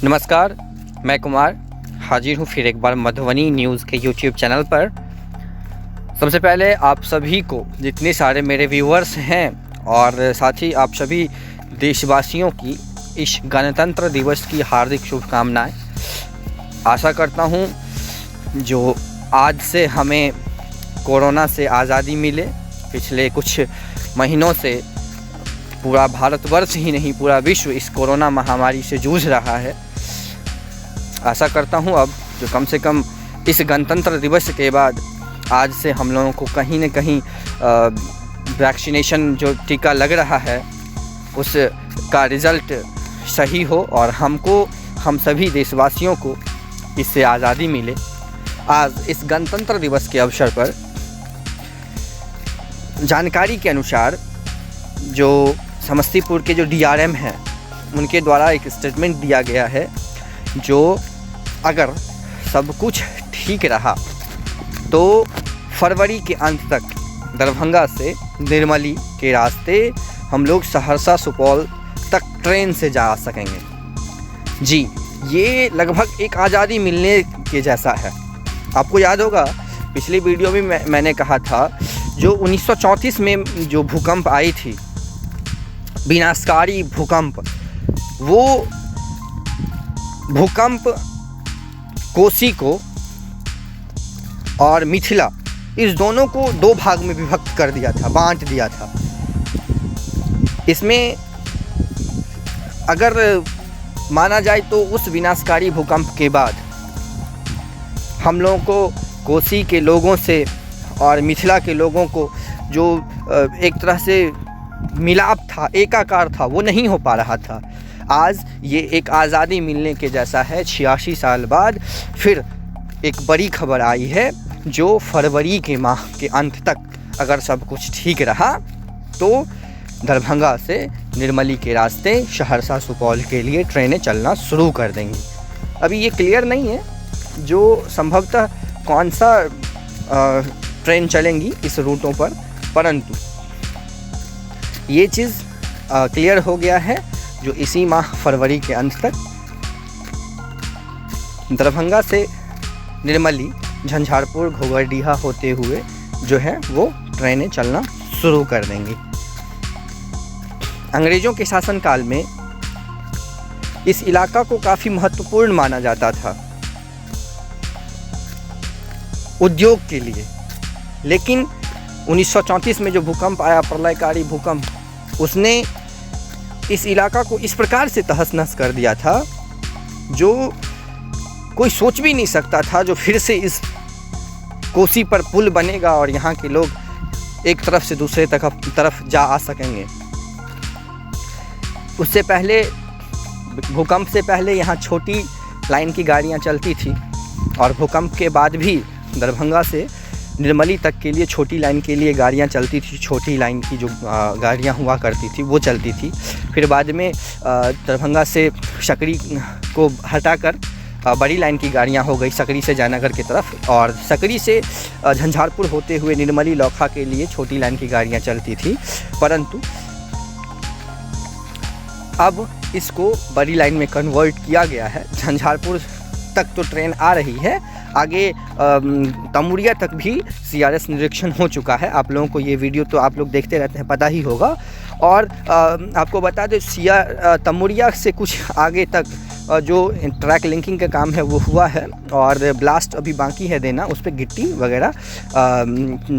नमस्कार, मैं कुमार हाजिर हूँ फिर एक बार मधुबनी न्यूज़ के यूट्यूब चैनल पर। सबसे पहले आप सभी को, जितने सारे मेरे व्यूअर्स हैं और साथ ही आप सभी देशवासियों की इस गणतंत्र दिवस की हार्दिक शुभकामनाएं। आशा करता हूँ जो आज से हमें कोरोना से आज़ादी मिले। पिछले कुछ महीनों से पूरा भारतवर्ष ही नहीं, पूरा विश्व इस कोरोना महामारी से जूझ रहा है। आशा करता हूँ अब जो कम से कम इस गणतंत्र दिवस के बाद आज से हम लोगों को कहीं न कहीं वैक्सीनेशन जो टीका लग रहा है उसका रिज़ल्ट सही हो और हम सभी देशवासियों को इससे आज़ादी मिले। आज इस गणतंत्र दिवस के अवसर पर जानकारी के अनुसार जो समस्तीपुर के जो डीआरएम हैं उनके द्वारा एक स्टेटमेंट दिया गया है, जो अगर सब कुछ ठीक रहा तो फरवरी के अंत तक दरभंगा से निर्मली के रास्ते हम लोग सहरसा सुपौल तक ट्रेन से जा सकेंगे। जी, ये लगभग एक आज़ादी मिलने के जैसा है। आपको याद होगा पिछली वीडियो में मैंने कहा था जो 1934 में जो भूकंप आई थी, विनाशकारी भूकंप, वो भूकंप कोसी को और मिथिला इस दोनों को दो भाग में विभक्त कर दिया था, बांट दिया था। इसमें अगर माना जाए तो उस विनाशकारी भूकंप के बाद हम लोगों को कोसी के लोगों से और मिथिला के लोगों को जो एक तरह से मिलाप था, एकाकार था, वो नहीं हो पा रहा था। आज ये एक आज़ादी मिलने के जैसा है। 86 साल बाद फिर एक बड़ी खबर आई है जो फरवरी के माह के अंत तक अगर सब कुछ ठीक रहा तो दरभंगा से निर्मली के रास्ते सहरसा सुपौल के लिए ट्रेनें चलना शुरू कर देंगी। अभी ये क्लियर नहीं है जो संभवतः कौन सा ट्रेन चलेंगी इस रूटों पर, परंतु ये चीज़ क्लियर हो गया है जो इसी माह फरवरी के अंत तक दरभंगा से निर्मली, झंझारपुर, घोघरडीहा होते हुए जो है वो ट्रेनें चलना शुरू कर देंगी। अंग्रेज़ों के शासनकाल में इस इलाका को काफ़ी महत्वपूर्ण माना जाता था उद्योग के लिए, लेकिन 1934 में जो भूकंप आया, प्रलयकारी भूकंप, उसने इस इलाका को इस प्रकार से तहस-नहस कर दिया था जो कोई सोच भी नहीं सकता था। जो फिर से इस कोसी पर पुल बनेगा और यहाँ के लोग एक तरफ से दूसरे तरफ जा आ सकेंगे। उससे पहले, भूकंप से पहले यहाँ छोटी लाइन की गाड़ियाँ चलती थी और भूकंप के बाद भी दरभंगा से निर्मली तक के लिए छोटी लाइन के लिए गाड़ियाँ चलती थी। छोटी लाइन की जो गाड़ियाँ हुआ करती थी वो चलती थी। फिर बाद में दरभंगा से सकरी को हटाकर बड़ी लाइन की गाड़ियाँ हो गई सकरी से जयनगर की तरफ, और सकरी से झंझारपुर होते हुए निर्मली लौखा के लिए छोटी लाइन की गाड़ियाँ चलती थी। परंतु अब इसको बड़ी लाइन में कन्वर्ट किया गया है। झंझारपुर तक तो ट्रेन आ रही है, आगे तमुरिया तक भी सीआरएस निरीक्षण हो चुका है। आप लोगों को ये वीडियो तो आप लोग देखते रहते हैं, पता ही होगा। और आपको बता दें तमुरिया से कुछ आगे तक जो ट्रैक लिंकिंग का काम है वो हुआ है और ब्लास्ट अभी बाकी है देना, उस पर गिट्टी वगैरह,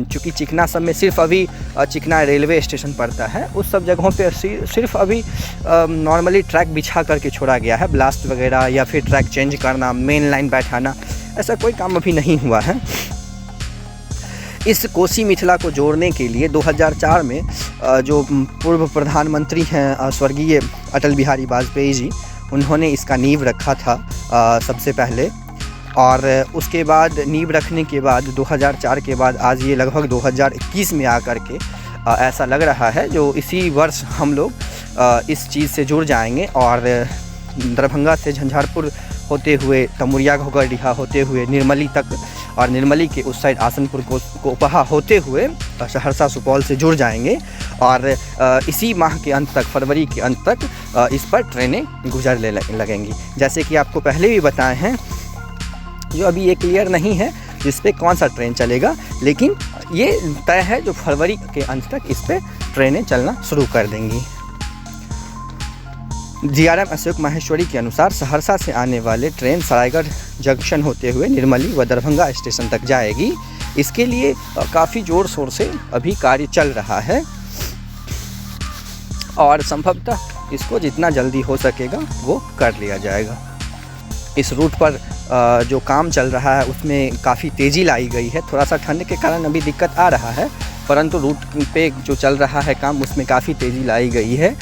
चूँकि चिकना सब में सिर्फ अभी चिकना रेलवे स्टेशन पड़ता है, उस सब जगहों पे सिर्फ अभी नॉर्मली ट्रैक बिछा करके छोड़ा गया है। ब्लास्ट वगैरह या फिर ट्रैक चेंज करना, मेन लाइन बैठाना, ऐसा कोई काम अभी नहीं हुआ है। इस कोसी मिथिला को जोड़ने के लिए 2004 में जो पूर्व प्रधानमंत्री हैं स्वर्गीय अटल बिहारी वाजपेयी जी, उन्होंने इसका नींव रखा था सबसे पहले। और उसके बाद नींव रखने के बाद 2004 के बाद आज ये लगभग 2021 में आकर के ऐसा लग रहा है जो इसी वर्ष हम लोग इस चीज़ से जुड़ जाएंगे और दरभंगा से झंझारपुर होते हुए तमुरिया, घोघरडीहा होते हुए निर्मली तक और निर्मली के उस साइड आसनपुर कोपहा होते हुए सहरसा सुपौल से जुड़ जाएंगे और इसी माह के अंत तक, फरवरी के अंत तक इस पर ट्रेनें गुजरने लगेंगी। जैसे कि आपको पहले भी बताए हैं, जो अभी ये क्लियर नहीं है इस पर कौन सा ट्रेन चलेगा, लेकिन ये तय है जो फरवरी के अंत तक इस पर ट्रेनें चलना शुरू कर देंगी। DRM अशोक माहेश्वरी के अनुसार सहरसा से आने वाले ट्रेन सरायगढ़ जंक्शन होते हुए निर्मली व दरभंगा स्टेशन तक जाएगी। इसके लिए काफ़ी ज़ोर शोर से अभी कार्य चल रहा है और संभवतः इसको जितना जल्दी हो सकेगा वो कर लिया जाएगा। इस रूट पर जो काम चल रहा है उसमें काफ़ी तेज़ी लाई गई है। थोड़ा सा ठंड के कारण अभी दिक्कत आ रहा है, परंतु रूट पे जो चल रहा है काम उसमें काफ़ी तेज़ी लाई गई है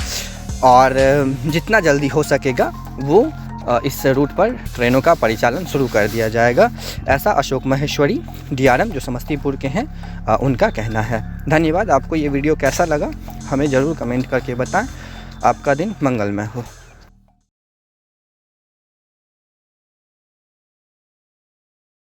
और जितना जल्दी हो सकेगा वो इस रूट पर ट्रेनों का परिचालन शुरू कर दिया जाएगा। ऐसा अशोक माहेश्वरी DRM जो समस्तीपुर के हैं उनका कहना है। धन्यवाद। आपको ये वीडियो कैसा लगा हमें ज़रूर कमेंट करके बताएं। आपका दिन मंगलमय हो।